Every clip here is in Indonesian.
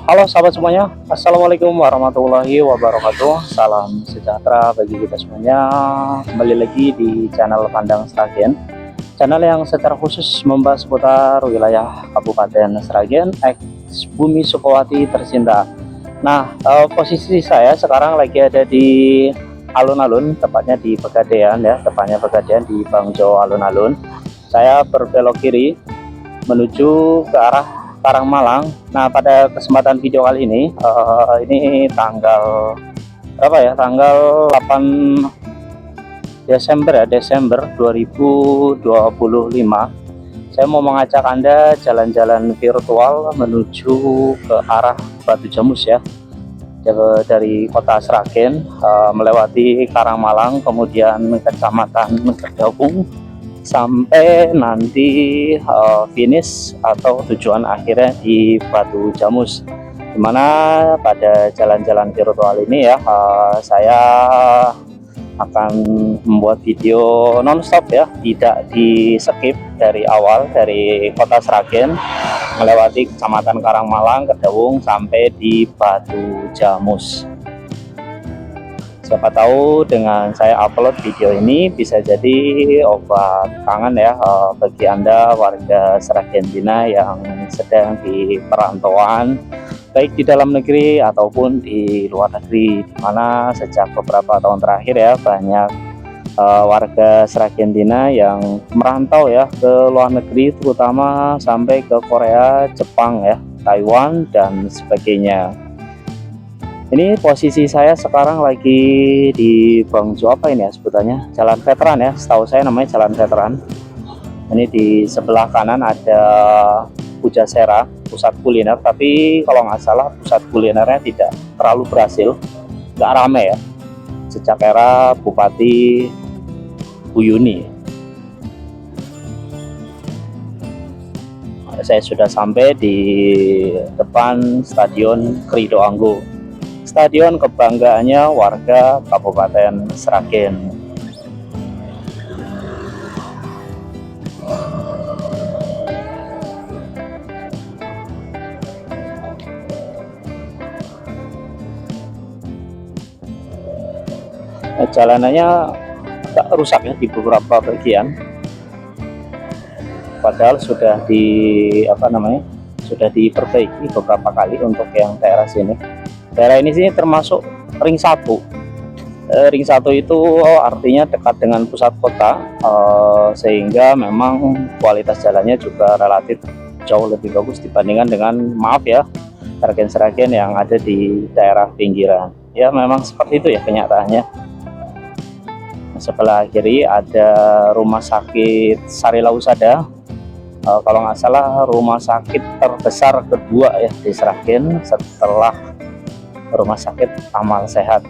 Halo sahabat semuanya, Assalamualaikum warahmatullahi wabarakatuh. Salam sejahtera bagi kita semuanya. Kembali lagi di channel Pandang Sragen, channel yang secara khusus membahas seputar wilayah Kabupaten Sragen, ex Bumi Sukowati tercinta. Nah, posisi saya sekarang lagi ada di alun-alun, tepatnya di Pegadaian ya, tepatnya Pegadaian di Bangjo alun-alun. Saya berbelok kiri menuju ke arah Karangmalang. Nah, pada kesempatan video kali ini tanggal berapa ya? Tanggal 8 Desember ya, Desember 2025. Saya mau mengajak Anda jalan-jalan virtual menuju ke arah Batu Jamus ya. Dari kota Sragen, melewati Karangmalang, kemudian Kecamatan Kedawung, sampai nanti finish atau tujuan akhirnya di Batu Jamus, dimana pada jalan-jalan virtual ini ya, saya akan membuat video nonstop ya, tidak di skip dari awal, dari kota Sragen melewati Kecamatan Karangmalang, Kedawung, sampai di Batu Jamus. Siapa tahu dengan saya upload video ini bisa jadi obat kangen ya, bagi Anda warga Sragentina yang sedang di perantauan, baik di dalam negeri ataupun di luar negeri, dimana sejak beberapa tahun terakhir ya banyak warga Sragentina yang merantau ya ke luar negeri, terutama sampai ke Korea, Jepang ya, Taiwan dan sebagainya. Ini posisi saya sekarang lagi di Bangjo, apa ini ya sebutannya, Jalan Veteran ya, setahu saya namanya Jalan Veteran. Ini di sebelah kanan ada Pujasera, pusat kuliner, tapi kalau nggak salah pusat kulinernya tidak terlalu berhasil, nggak rame ya, sejak era Bupati Buyuni. Saya sudah sampai di depan Stadion Krido Anggo, stadion kebanggaannya warga Kabupaten Sragen. Jalanannya agak rusak ya di beberapa bagian, padahal sudah sudah diperbaiki beberapa kali untuk yang daerah sini. Daerah ini sih termasuk ring 1. Ring 1 itu artinya dekat dengan pusat kota, sehingga memang kualitas jalannya juga relatif jauh lebih bagus dibandingkan dengan, maaf ya, Sragen-Sragen yang ada di daerah pinggiran. Ya memang seperti itu ya kenyataannya. Sebelah kiri ada rumah sakit Sarila Husada, kalau nggak salah rumah sakit terbesar kedua ya di Sragen setelah Rumah Sakit Amal Sehat.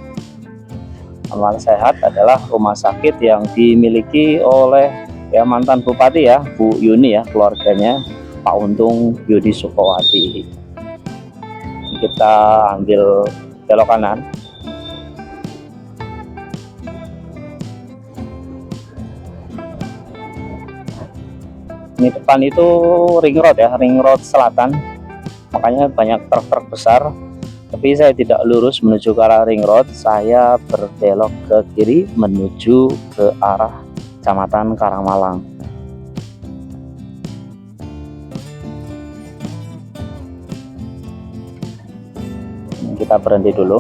Amal Sehat adalah rumah sakit yang dimiliki oleh ya mantan bupati ya, Bu Yuni ya, keluarganya Pak Untung Yudi Sukowati. Kita ambil belok kanan. Ini depan itu ring road ya, ring road selatan, makanya banyak truk-truk besar. Tapi saya tidak lurus menuju ke arah ring road, saya berbelok ke kiri menuju ke arah Kecamatan Karangmalang. Kita berhenti dulu.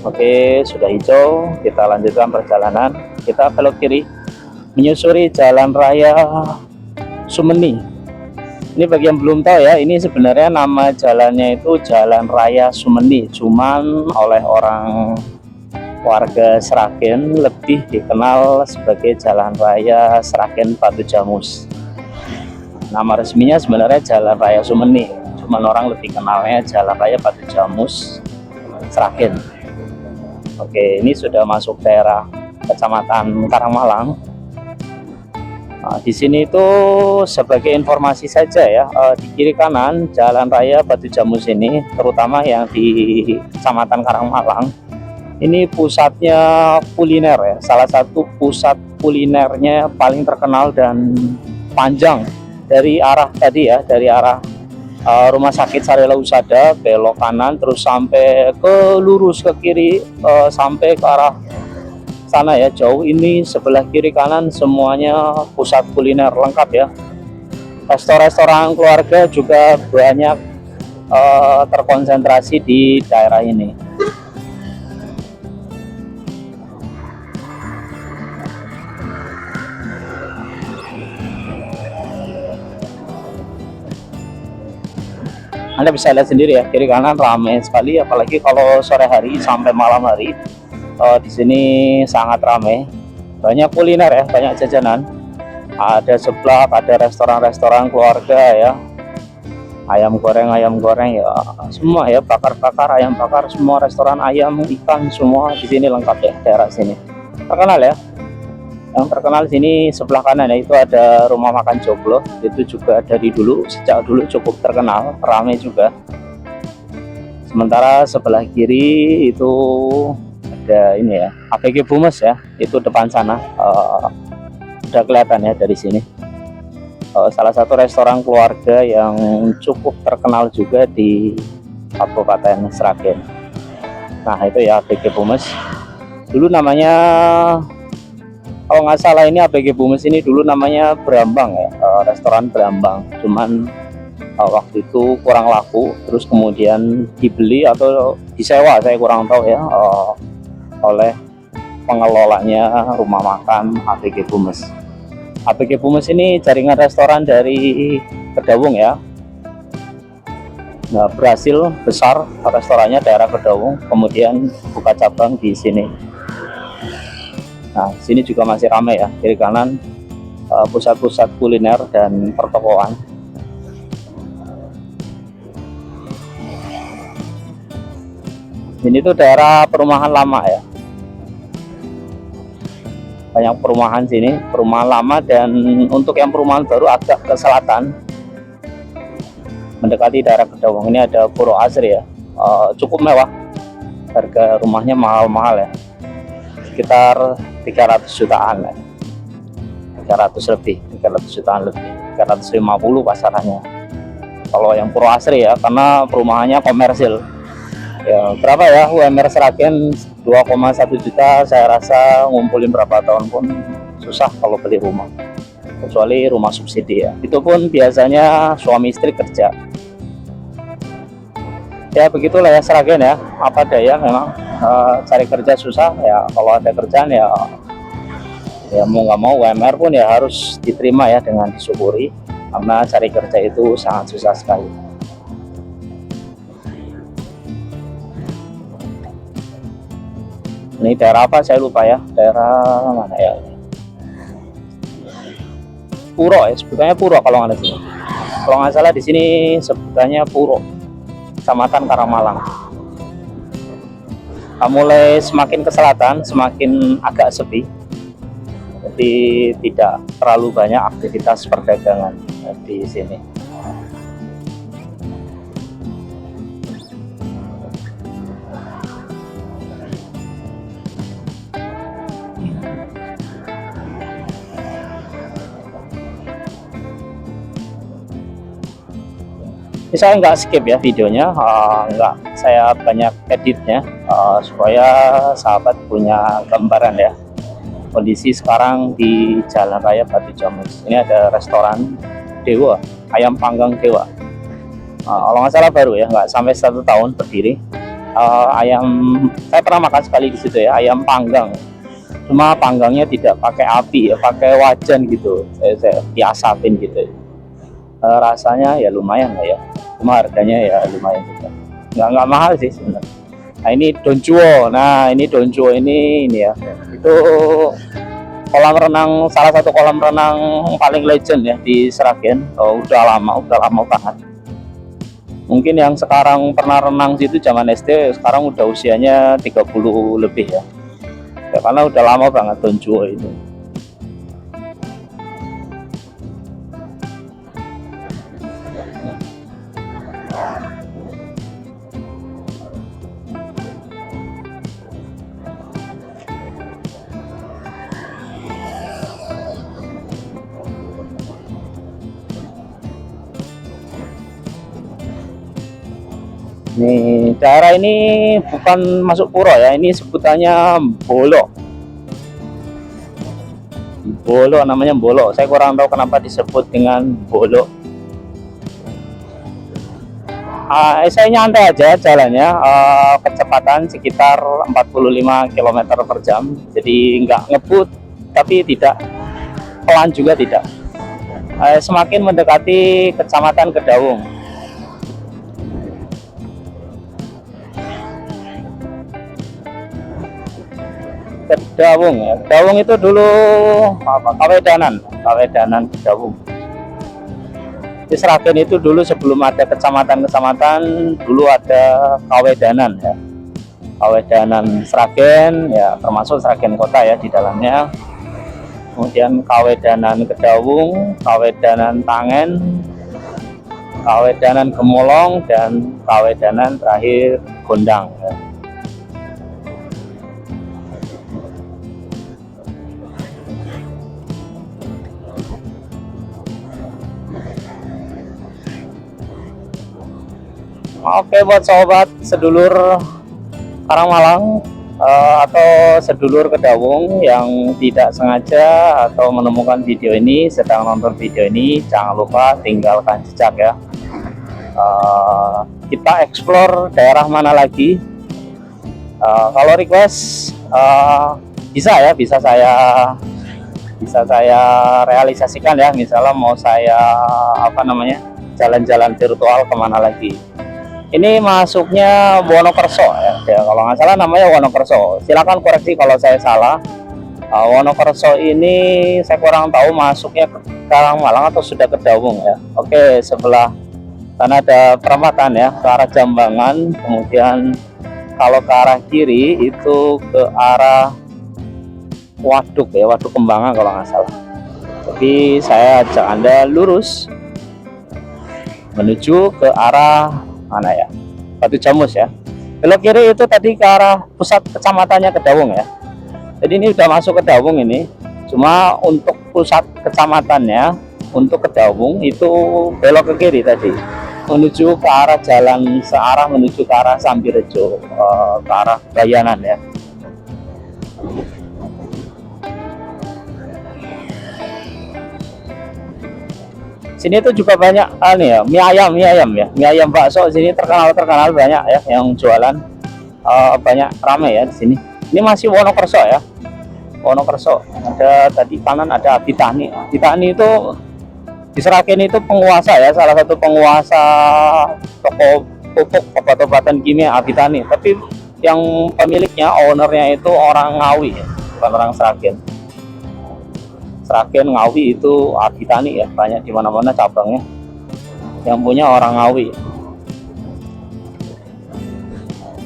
Oke, sudah hijau, kita lanjutkan perjalanan. Kita belok kiri menyusuri Jalan Raya Sumeni. Ini bagi yang belum tahu ya, ini sebenarnya nama jalannya itu Jalan Raya Sumeni, cuman oleh orang warga Sragen lebih dikenal sebagai Jalan Raya Sragen Batu Jamus. Nama resminya sebenarnya Jalan Raya Sumeni, cuman orang lebih kenalnya Jalan Raya Batu Jamus Sragen. Oke, ini sudah masuk daerah Kecamatan Karangmalang. Nah, di sini itu sebagai informasi saja ya, di kiri kanan Jalan Raya Batu Jamus ini, terutama yang di Kecamatan Karangmalang, ini pusatnya kuliner ya, salah satu pusat kulinernya paling terkenal dan panjang dari arah tadi ya, dari arah Rumah Sakit Sarila Husada, belok kanan terus sampai ke lurus ke kiri, sampai ke arah sana ya, jauh ini sebelah kiri kanan semuanya pusat kuliner lengkap ya. Restoran-restoran keluarga juga banyak terkonsentrasi di daerah ini. Anda bisa lihat sendiri ya, kiri kanan ramai sekali, apalagi kalau sore hari sampai malam hari. Di sini sangat ramai, banyak kuliner ya, banyak jajanan. Ada seblak, ada restoran-restoran keluarga ya, ayam goreng ya, semua ya, bakar-bakar, ayam bakar, semua restoran ayam, ikan, semua di sini lengkap ya, daerah sini terkenal ya. Yang terkenal sini sebelah kanan ya, itu ada rumah makan Joglo, itu juga dari dulu, sejak dulu cukup terkenal, ramai juga. Sementara sebelah kiri itu ada ini ya, ABG Bumes ya, itu depan sana, udah kelihatan ya dari sini. Salah satu restoran keluarga yang cukup terkenal juga di Kabupaten Sragen. Nah itu ya, ABG Bumes. Dulu namanya, kalau nggak salah ini ABG Bumes ini dulu namanya Brambang ya, restoran Brambang. Cuman waktu itu kurang laku, terus kemudian dibeli atau disewa, saya kurang tahu ya, oleh pengelolanya rumah makan ABG Bumes. ABG Bumes ini jaringan restoran dari Kedawung ya. Nah, berhasil besar restorannya daerah Kedawung, kemudian buka cabang di sini. Nah, sini juga masih ramai ya, kiri kanan pusat-pusat kuliner dan pertokoan. Ini tuh daerah perumahan lama ya, banyak perumahan sini, perumahan lama, dan untuk yang perumahan baru agak ke selatan mendekati daerah Kedawung ini ada Puro Asri ya, cukup mewah, harga rumahnya mahal-mahal ya, sekitar 300 jutaan ya. 300 lebih, 300 jutaan lebih, 350 pasarannya kalau yang Puro Asri ya, karena perumahannya komersil ya. Berapa ya UMR Sragen, 2,1 juta, saya rasa ngumpulin berapa tahun pun susah kalau beli rumah, kecuali rumah subsidi ya, itu pun biasanya suami istri kerja ya. Begitulah ya Sragen ya, apa daya memang, cari kerja susah ya. Kalau ada kerjaan ya, ya mau nggak mau UMR pun ya harus diterima ya, dengan disyukuri, karena cari kerja itu sangat susah sekali. Ini daerah apa saya lupa ya, daerah mana ya, Puro ya, sebutannya Puro kalau nggak salah. Kalau nggak salah di sini sebutannya Puro, Kecamatan Karangmalang. Mulai semakin ke selatan semakin agak sepi, jadi tidak terlalu banyak aktivitas perdagangan di sini. Ini saya nggak skip ya videonya, nggak saya banyak editnya, supaya sahabat punya gambaran ya. Kondisi sekarang di Jalan Raya Batu Jamus, ini ada restoran Dewa, ayam panggang Dewa. Kalau nggak salah baru ya, nggak sampai 1 tahun berdiri. Ayam, saya pernah makan sekali di situ ya, ayam panggang. Cuma panggangnya tidak pakai api ya, pakai wajan gitu, saya diasapin gitu. Rasanya ya lumayan lah ya, cuma harganya ya lumayan juga, nggak mahal sih sebenarnya. Nah ini Doncuo, nah ini Doncuo ini ya, itu kolam renang, salah satu kolam renang paling legend ya di Sragen. Udah lama banget. Mungkin yang sekarang pernah renang situ zaman SD, sekarang udah usianya 30 lebih ya, karena udah lama banget Doncuo itu. Ini daerah ini bukan masuk Puro ya, ini sebutannya Bolo. Bolo namanya Bolo. Saya kurang tahu kenapa disebut dengan Bolo. Saya nyantai aja jalannya, kecepatan sekitar 45 km per jam. Jadi nggak ngebut, tapi tidak pelan juga tidak. Semakin mendekati Kecamatan Kedawung. Kedawung ya. Kedawung itu dulu Kawedanan Kedawung. Di Sragen itu dulu sebelum ada kecamatan-kecamatan, dulu ada Kawedanan ya. Kawedanan Sragen ya, termasuk Sragen Kota ya di dalamnya. Kemudian Kawedanan Kedawung, Kawedanan Tangen, Kawedanan Gemolong, dan Kawedanan terakhir Gondang ya. Oke, buat sobat sedulur Karangmalang atau sedulur Kedawung yang tidak sengaja atau menemukan video ini, sedang nonton video ini, jangan lupa tinggalkan jejak ya. Kita explore daerah mana lagi. Kalau request bisa ya, bisa saya realisasikan ya. Misalnya mau saya jalan-jalan virtual kemana lagi. Ini masuknya Wonokerso ya, kalau nggak salah namanya Wonokerso. Silakan koreksi kalau saya salah. Wonokerso ini saya kurang tahu masuknya ke Karangmalang atau sudah Kedawung ya. Oke, sebelah sana ada perempatan ya, ke arah Jambangan. Kemudian kalau ke arah kiri itu ke arah Waduk ya, Waduk Kembangan kalau nggak salah. Tapi saya ajak Anda lurus menuju ke arah mana ya, Batu Jamus ya. Belok kiri itu tadi ke arah pusat kecamatannya Kedawung ya. Jadi ini udah masuk Kedawung ini. Cuma untuk pusat kecamatannya, untuk Kedawung itu belok ke kiri tadi, menuju ke arah jalan searah menuju ke arah Sambirejo, ke arah Bayanan ya. Sini tuh juga banyak mie ayam ya, mie ayam bakso sini terkenal banyak ya yang jualan, banyak rame ya di sini. Ini masih Wonokerso ya, Wonokerso. Ada tadi kanan ada Abitani. Abitani itu di Sragen itu penguasa ya, salah satu penguasa toko pupuk obat-obatan kimia Abitani. Tapi yang pemiliknya, ownernya itu orang Ngawi ya, bukan orang Sragen. Sragen, Ngawi itu Abitani ya, banyak di mana-mana cabangnya. Yang punya orang Ngawi.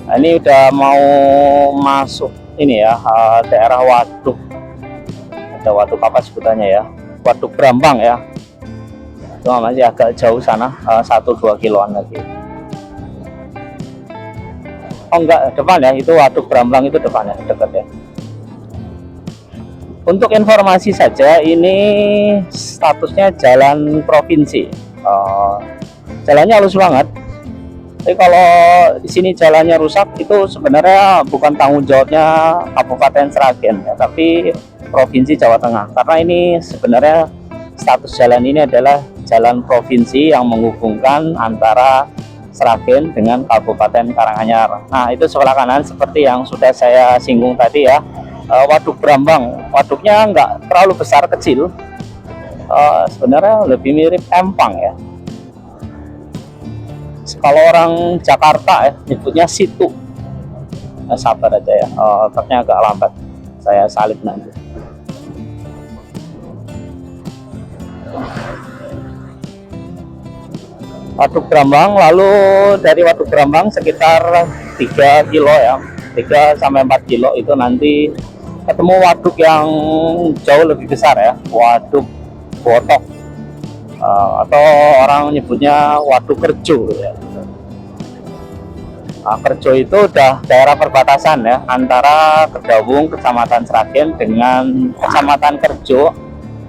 Nah, ini udah mau masuk ini ya, daerah Waduk. Ada Waduk apa sebutannya ya? Waduk Brambang ya. Cuma masih agak jauh sana, 1-2 kiloan lagi. Oh enggak, depan ya, itu Waduk Brambang itu depannya, dekat ya. Untuk informasi saja, ini statusnya jalan provinsi. Jalannya halus banget. Tapi kalau di sini jalannya rusak, itu sebenarnya bukan tanggung jawabnya Kabupaten Sragen, ya, tapi Provinsi Jawa Tengah. Karena ini sebenarnya status jalan ini adalah jalan provinsi yang menghubungkan antara Sragen dengan Kabupaten Karanganyar. Nah, itu sebelah kanan seperti yang sudah saya singgung tadi ya. Waduk Brambang, waduknya nggak terlalu besar, kecil, sebenarnya lebih mirip empang ya. Kalau orang Jakarta ya nyebutnya situ. Nah, sabar aja ya, otaknya agak lambat, saya salib nanti. Waduk Brambang, lalu dari Waduk Brambang sekitar 3 kilo ya, 3-4 kilo itu nanti ketemu waduk yang jauh lebih besar ya, Waduk Botok, atau orang nyebutnya Waduk Kerjo ya. Nah, Kerjo itu udah daerah perbatasan ya antara Kedawung, Kecamatan Sragen dengan Kecamatan Kerjo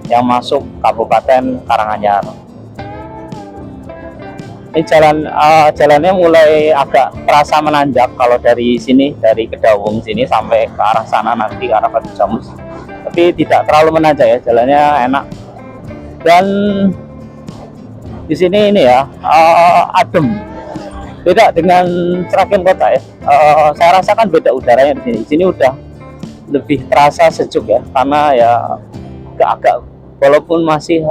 yang masuk Kabupaten Karanganyar. Ini jalannya mulai agak terasa menanjak kalau dari sini, dari Kedawung sini sampai ke arah sana nanti ke arah Batu Jamus. Tapi tidak terlalu menanjak ya, jalannya enak. Dan di sini ini ya adem. Beda dengan Sragen Kota ya. Saya rasakan beda udaranya di sini. Di sini udah lebih terasa sejuk ya, karena ya agak walaupun masih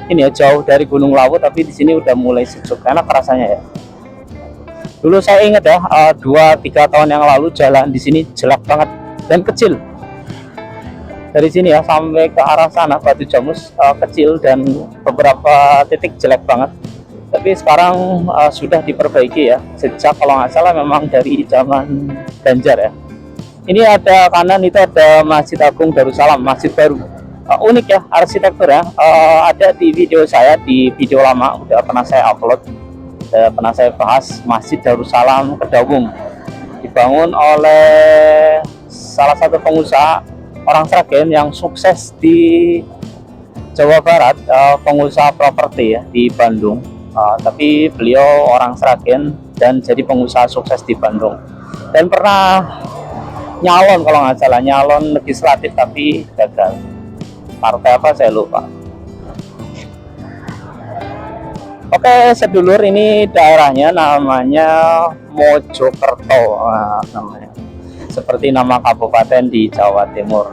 ini ya jauh dari Gunung Lawu, tapi di sini udah mulai sejuk, enak rasanya ya. Dulu saya ingat ya, 2-3 tahun yang lalu jalan di sini jelek banget dan kecil. Dari sini ya sampai ke arah sana Batu Jamus kecil dan beberapa titik jelek banget. Tapi sekarang sudah diperbaiki ya. Sejak kalau nggak salah memang dari zaman Ganjar ya. Ini ada kanan itu ada Masjid Agung Darussalam, masjid baru. Unik ya arsitekturnya. Ada di video saya, di video lama udah pernah saya upload, pernah saya bahas Masjid Darussalam Kedawung, dibangun oleh salah satu pengusaha orang Sragen yang sukses di Jawa Barat, pengusaha properti ya di Bandung. Tapi beliau orang Sragen dan jadi pengusaha sukses di Bandung, dan pernah nyalon kalau nggak salah, nyalon legislatif tapi gagal. Partai apa saya lupa. Oke sedulur, ini daerahnya namanya Mojokerto, namanya seperti nama kabupaten di Jawa Timur.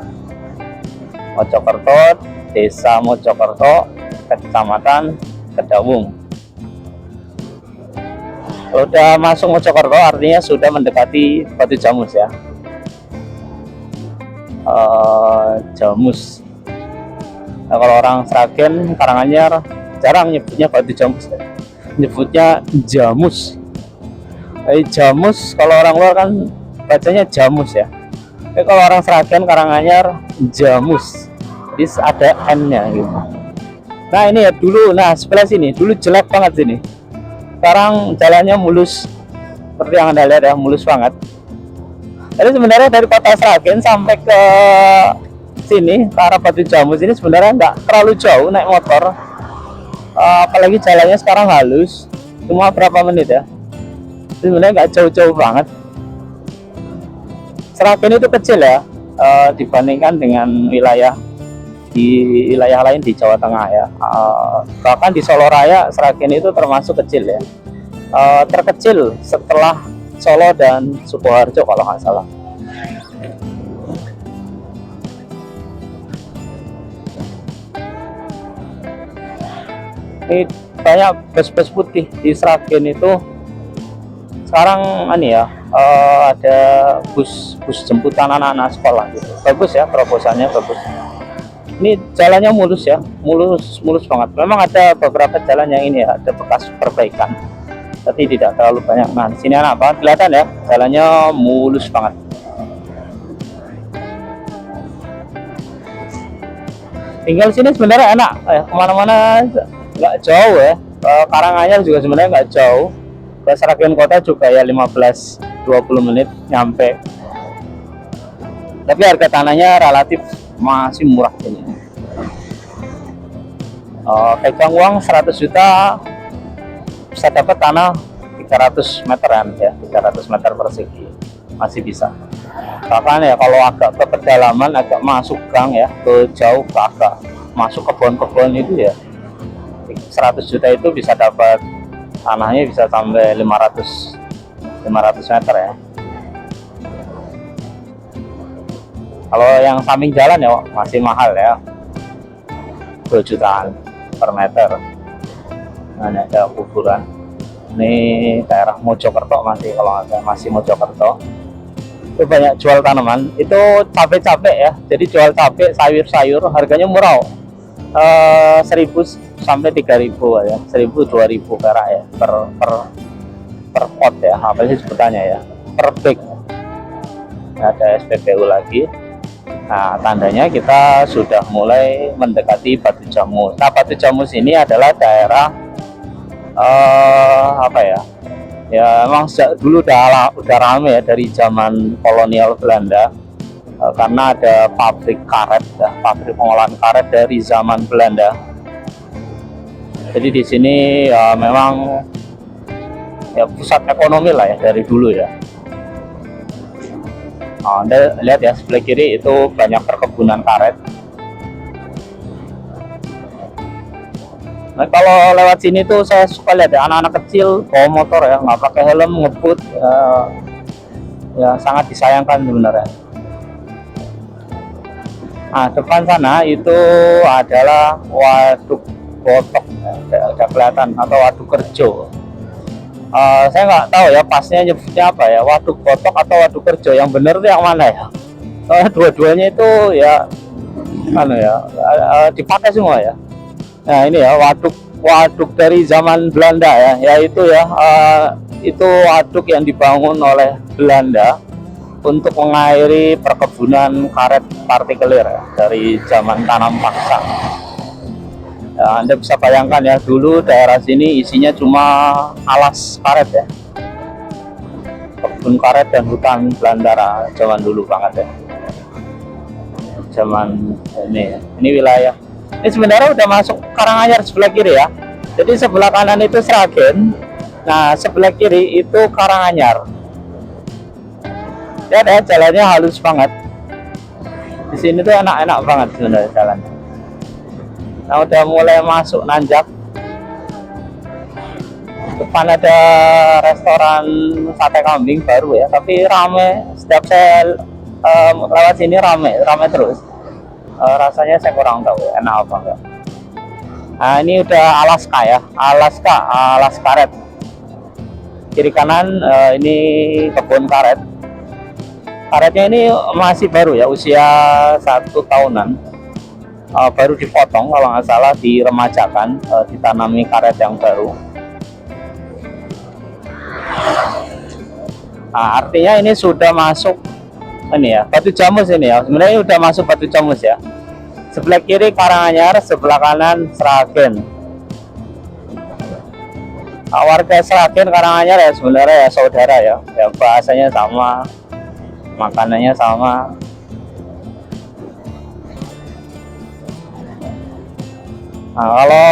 Mojokerto, Desa Mojokerto, Kecamatan Kedawung. Kalau udah masuk Mojokerto artinya sudah mendekati Batu Jamus ya. Jamus. Nah, kalau orang Sragen Karanganyar jarang nyebutnya Batu Jamus ya. Nyebutnya Jamus. Jamus kalau orang luar kan bacanya Jamus ya. Kalau orang Sragen Karanganyar Jamus. Jadi ada N-nya gitu. Nah ini ya dulu, nah sebelah sini dulu jelek banget sini. Sekarang jalannya mulus seperti yang Anda lihat ya, mulus banget. Jadi sebenarnya dari kota Sragen sampai ke sini ke arah Batu Jamus ini sebenarnya nggak terlalu jauh naik motor, apalagi jalannya sekarang halus, cuma berapa menit ya, sebenarnya nggak jauh-jauh banget. Sragen itu kecil ya, dibandingkan dengan wilayah lain di Jawa Tengah ya. Bahkan di Solo Raya Sragen itu termasuk kecil ya, terkecil setelah Solo dan Sukoharjo kalau nggak salah. Ini banyak bus-bus putih di Sragen itu sekarang ini ya, ada bus jemputan anak-anak sekolah gitu. Bagus ya, proposalnya bagus. Ini jalannya mulus ya, mulus banget. Memang ada beberapa jalan yang ini ya, ada bekas perbaikan, tapi tidak terlalu banyak. Nah, di sini anak banget kelihatan ya, jalannya mulus banget. Tinggal sini sebenarnya enak ya, kemana-mana nggak jauh ya. Karanganyar juga sebenarnya nggak jauh, ke Sragen Kota juga ya 15-20 menit nyampe. Tapi harga tanahnya relatif masih murah ini. Pegang uang 100 juta bisa dapat tanah 300 meteran ya, 300 meter persegi masih bisa. Bahkan ya kalau agak ke pedalaman, agak masuk gang ya, ke jauh ke agak masuk kebun-kebun itu ya, 100 juta itu bisa dapat tanahnya bisa sampai 500 meter ya. Kalau yang samping jalan ya masih mahal ya, 2 jutaan per meter. Nah, ada kuburan. Ini daerah Mojokerto masih, kalau nggak masih Mojokerto. Itu banyak jual tanaman. Itu cabai ya. Jadi jual cabai, sayur-sayur, harganya murah. 1.000 sampai 3.000 ya, 1.000-2.000 perak ya per pot ya, apa sih sebutannya ya, per bag. Ada SPBU lagi. Nah, tandanya kita sudah mulai mendekati Batu Jamus. Nah, Batu Jamus ini adalah daerah apa ya? Ya, emang sejak dulu udah rame ya dari zaman kolonial Belanda. Karena ada pabrik karet ya, pabrik pengolahan karet dari zaman Belanda. Jadi di sini memang ya pusat ekonomi lah ya dari dulu ya. Nah, Anda lihat ya sebelah kiri itu banyak perkebunan karet. Nah, kalau lewat sini tuh saya suka lihat ya anak-anak kecil bawa motor ya, nggak pakai helm ngebut, ya sangat disayangkan sebenarnya. Nah, depan sana itu adalah waduk botok, ya, udah kelihatan, atau waduk kerjo. Saya nggak tahu ya pasnya nyebutnya apa ya, waduk botok atau waduk kerjo, yang benar itu yang mana ya? Dua-duanya itu ya, mana ya, dipakai semua ya. Nah ini ya waduk dari zaman Belanda ya, yaitu ya itu waduk yang dibangun oleh Belanda untuk mengairi perkebunan karet partikelir ya, dari zaman tanam paksa. Ya, Anda bisa bayangkan ya, dulu daerah sini isinya cuma alas karet ya, kebun karet dan hutan belantara zaman dulu banget ya, zaman ini wilayah. Ini sebenarnya udah masuk Karanganyar sebelah kiri ya. Jadi sebelah kanan itu Sragen, nah sebelah kiri itu Karanganyar. Ya, jalannya halus banget. Di sini tuh enak-enak banget sebenarnya jalannya. Nah, udah mulai masuk nanjak. Depan ada restoran sate kambing baru ya, tapi rame. Setiap saya lewat sini rame terus. Rasanya saya kurang tahu ya, enak apa enggak. Nah, ini udah Alaska ya, alas karet. Kiri kanan ini kebun karet. Karetnya ini masih baru ya, usia 1 tahunan. Baru dipotong kalau nggak salah, diremajakan, ditanami karet yang baru. Nah, artinya ini sudah masuk ini ya, Batu Jamus ini ya. Sebenarnya udah masuk Batu Jamus ya. Sebelah kiri Karanganyar, sebelah kanan Sragen. Nah, warga Sragen Karanganyar ya sebenarnya ya saudara ya, bahasanya sama, makanannya sama. Nah, kalau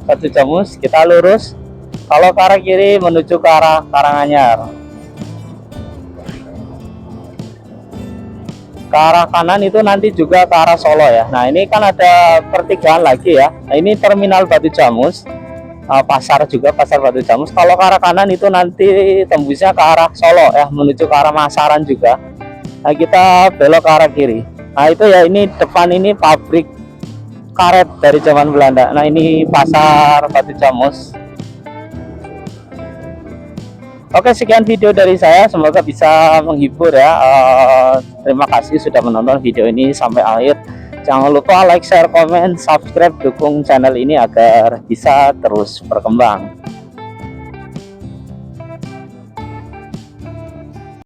Batu Jamus kita lurus, kalau ke arah kiri menuju ke arah Karanganyar. Ke arah kanan itu nanti juga ke arah Solo ya. Nah, ini kan ada pertigaan lagi ya. Nah, ini terminal Batu Jamus, pasar juga, pasar Batu Jamus. Kalau ke arah kanan itu nanti tembusnya ke arah Solo ya, menuju ke arah Masaran juga. Nah, kita belok ke arah kiri. Nah, itu ya, ini depan ini pabrik karet dari zaman Belanda. Nah, ini pasar Batu Jamus. Oke, sekian video dari saya, semoga bisa menghibur ya. Terima kasih sudah menonton video ini sampai akhir. Jangan lupa like, share, komen, subscribe, dukung channel ini agar bisa terus berkembang.